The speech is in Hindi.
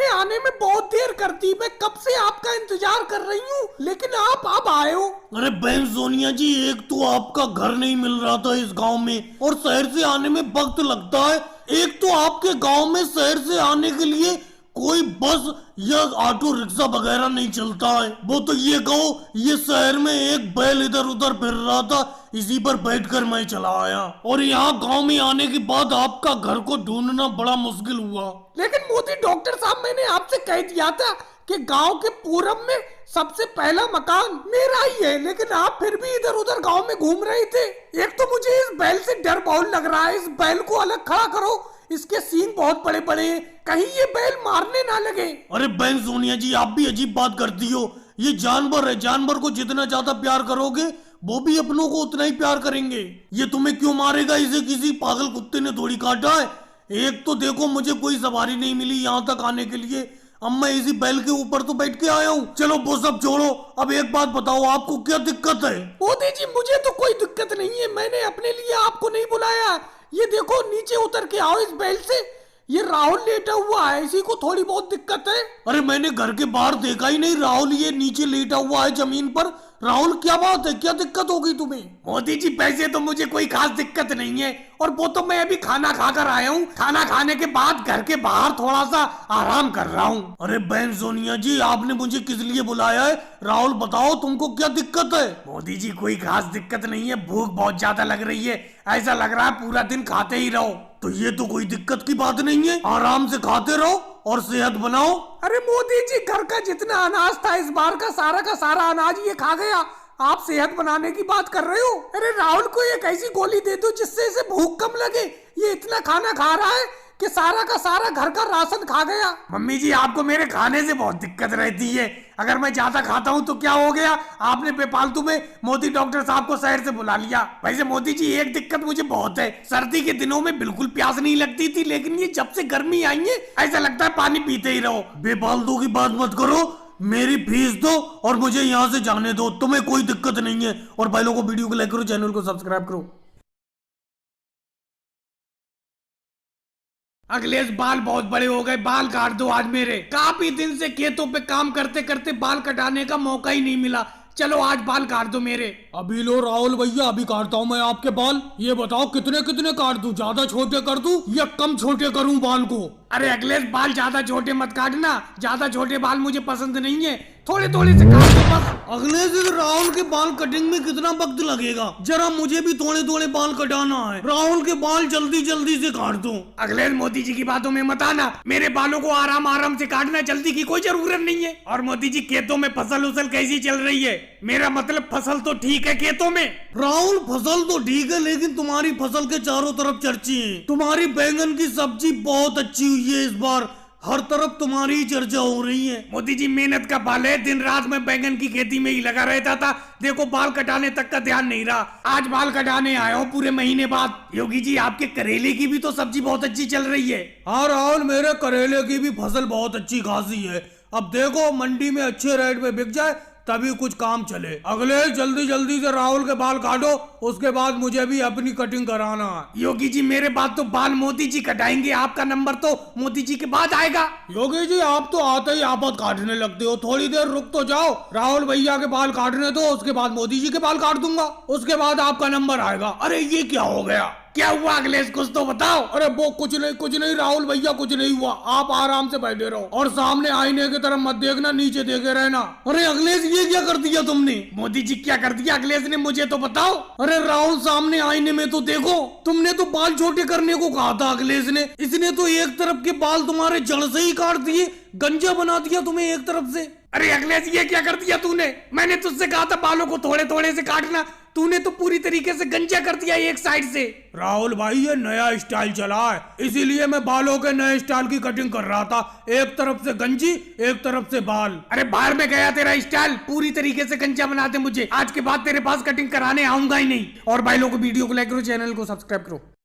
आपने आने में बहुत देर कर दी। मैं कब से आपका इंतजार कर रही हूँ, लेकिन आप अब आए हो। अरे बहन सोनिया जी, एक तो आपका घर नहीं मिल रहा था इस गांव में और शहर से आने में वक्त लगता है। एक तो आपके गांव में शहर से आने के लिए कोई बस या ऑटो रिक्शा वगैरह नहीं चलता है। वो तो ये कहो, ये शहर में एक बैल इधर उधर फिर रहा था, इसी पर बैठकर मैं चला आया। और यहाँ गांव में आने के बाद आपका घर को ढूंढना बड़ा मुश्किल हुआ। लेकिन मोदी डॉक्टर साहब, मैंने आपसे कह दिया था कि गांव के पूरब में सबसे पहला मकान मेरा ही है, लेकिन आप फिर भी इधर उधर गांव में घूम रहे थे। एक तो मुझे इस बैल से डर बहुत लग रहा है। इस बैल को अलग खड़ा करो, इसके सींग बहुत बड़े बड़े हैं, कहीं ये बैल मारने ना लगे। अरे बहन सोनिया जी, आप भी अजीब बात करती हो। ये जानवर है, जानवर को जितना ज्यादा प्यार करोगे वो भी अपनों को उतना ही प्यार करेंगे। ये तुम्हें क्यों मारेगा? इसे किसी पागल कुत्ते ने थोड़ी काटा है। एक तो देखो, मुझे कोई सवारी नहीं मिली यहाँ तक आने के लिए, अब मैं इसी बैल के ऊपर तो बैठ के आया हूँ। चलो वो सब छोड़ो, अब एक बात बताओ, आपको क्या दिक्कत है? मोदी जी, मुझे तो कोई दिक्कत नहीं है, मैंने अपने लिए आपको नहीं बुलाया। ये देखो, नीचे उतर के आओ इस बैल से। ये राहुल लेटा हुआ है, इसी को थोड़ी बहुत दिक्कत है। अरे मैंने घर के बाहर देखा ही नहीं राहुल, ये नीचे लेटा हुआ है जमीन पर। राहुल क्या बात है, क्या दिक्कत होगी तुम्हें? मोदी जी, पैसे तो मुझे कोई खास दिक्कत नहीं है, और वो तो मैं अभी खाना खाकर आया हूँ। खाना खाने के बाद घर के बाहर थोड़ा सा आराम कर रहा हूँ। अरे बहन सोनिया जी, आपने मुझे किस लिए बुलाया है? राहुल बताओ, तुमको क्या दिक्कत है? मोदी जी, कोई खास दिक्कत नहीं है, भूख बहुत ज्यादा लग रही है, ऐसा लग रहा है पूरा दिन खाते ही रहो। तो ये तो कोई दिक्कत की बात नहीं है, आराम से खाते रहो और सेहत बनाओ। अरे मोदी जी, घर का जितना अनाज था इस बार का सारा अनाज ये खा गया। आप सेहत बनाने की बात कर रहे हो? अरे राहुल को एक ऐसी गोली दे दो जिससे इसे भूख कम लगे। ये इतना खाना खा रहा है कि सारा का सारा घर का राशन खा गया। मम्मी जी, आपको मेरे खाने से बहुत दिक्कत रहती है। अगर मैं ज्यादा खाता हूँ तो क्या हो गया? आपने बेफालतू में मोदी डॉक्टर साहब को शहर से बुला लिया। वैसे मोदी जी, एक दिक्कत मुझे बहुत है, सर्दी के दिनों में बिल्कुल प्यास नहीं लगती थी, लेकिन ये जब से गर्मी आई है ऐसा लगता है पानी पीते ही रहो। बेफालतू की बात मत करो, मेरी फीस दो और मुझे यहाँ से जाने दो, तुम्हें कोई दिक्कत नहीं है। और भाई लोगों को वीडियो को लाइक करो, चैनल को सब्सक्राइब करो। अखिलेश, बाल बहुत बड़े हो गए, बाल काट दो आज मेरे। काफी दिन से खेतों पे काम करते करते बाल कटाने का मौका ही नहीं मिला। चलो आज बाल काट दो मेरे। अभी लो राहुल भैया, अभी काटता हूँ मैं आपके बाल। ये बताओ कितने कितने काट दूं? ज्यादा छोटे कर दूं या कम छोटे करूं बाल को? अरे अखिलेश, बाल ज्यादा छोटे मत काटना, ज्यादा छोटे बाल मुझे पसंद नहीं है, थोड़े थोड़े से काट दो बस। अगले दिन राहुल के बाल कटिंग में कितना वक्त लगेगा? जरा मुझे भी थोड़े थोड़े बाल कटाना है। राहुल के बाल जल्दी जल्दी से काट दो। अखिलेश, मोदी जी की बातों में मत आना, मेरे बालों को आराम आराम से काटना, जल्दी की कोई जरूरत नहीं है। और मोदी जी, खेतों में फसल उसल कैसी चल रही है? मेरा मतलब फसल तो ठीक है खेतों में। राहुल, फसल तो ठीक है, लेकिन तुम्हारी फसल के चारों तरफ चर्चे हैं। तुम्हारी बैंगन की सब्जी बहुत अच्छी हुई है इस बार, हर तरफ तुम्हारी चर्चा हो रही है। मोदी जी, मेहनत का फल है, दिन रात में बैंगन की खेती में ही लगा रहता था, देखो बाल कटाने तक का ध्यान नहीं रहा। आज बाल कटाने आया हूँ पूरे महीने बाद। योगी जी, आपके करेले की भी तो सब्जी बहुत अच्छी चल रही है। हाँ राहुल, मेरे करेले की भी फसल बहुत अच्छी खासी है। अब देखो मंडी में अच्छे रेट में बिक जाए तभी कुछ काम चले। अगले जल्दी जल्दी से राहुल के बाल काटो, उसके बाद मुझे भी अपनी कटिंग कराना है। योगी जी, मेरे बाद तो बाल मोदी जी कटाएंगे, आपका नंबर तो मोदी जी के बाद आएगा। योगी जी, आप तो आते ही आफत काटने लगते हो, थोड़ी देर रुक तो जाओ। राहुल भैया के बाल काटने दो, उसके बाद मोदी जी के बाल काट दूंगा, उसके बाद आपका नंबर आएगा। अरे ये क्या हो गया? क्या हुआ अखिलेश, कुछ तो बताओ। अरे वो कुछ नहीं राहुल भैया, कुछ नहीं हुआ, आप आराम से बैठे रहो और सामने आईने की तरफ मत देखना, नीचे देखे रहना। अरे अखिलेश, ये क्या कर दिया तुमने? मोदी जी, क्या कर दिया अखिलेश ने, मुझे तो बताओ। अरे राहुल, सामने आईने में तो देखो, तुमने तो बाल छोटे करने को कहा था अखिलेश ने, इसने तो एक तरफ के बाल तुम्हारे जड़ से ही काट दिए, गंजा बना दिया तुम्हें एक तरफ से। अरे अखिलेश, ये क्या कर दिया तूने? मैंने तुझसे कहा था बालों को थोड़े थोड़े से काटना, तूने तो पूरी तरीके से गंजा कर दिया एक साइड से। राहुल भाई, ये नया स्टाइल चला है, इसीलिए मैं बालों के नए स्टाइल की कटिंग कर रहा था, एक तरफ से गंजी एक तरफ से बाल। अरे बाहर में गया तेरा स्टाइल, पूरी तरीके से गंजा बनाते मुझे, आज के बाद तेरे पास कटिंग कराने आऊंगा ही नहीं। और भाई लोगों को वीडियो को लाइक करो, चैनल को सब्सक्राइब करो।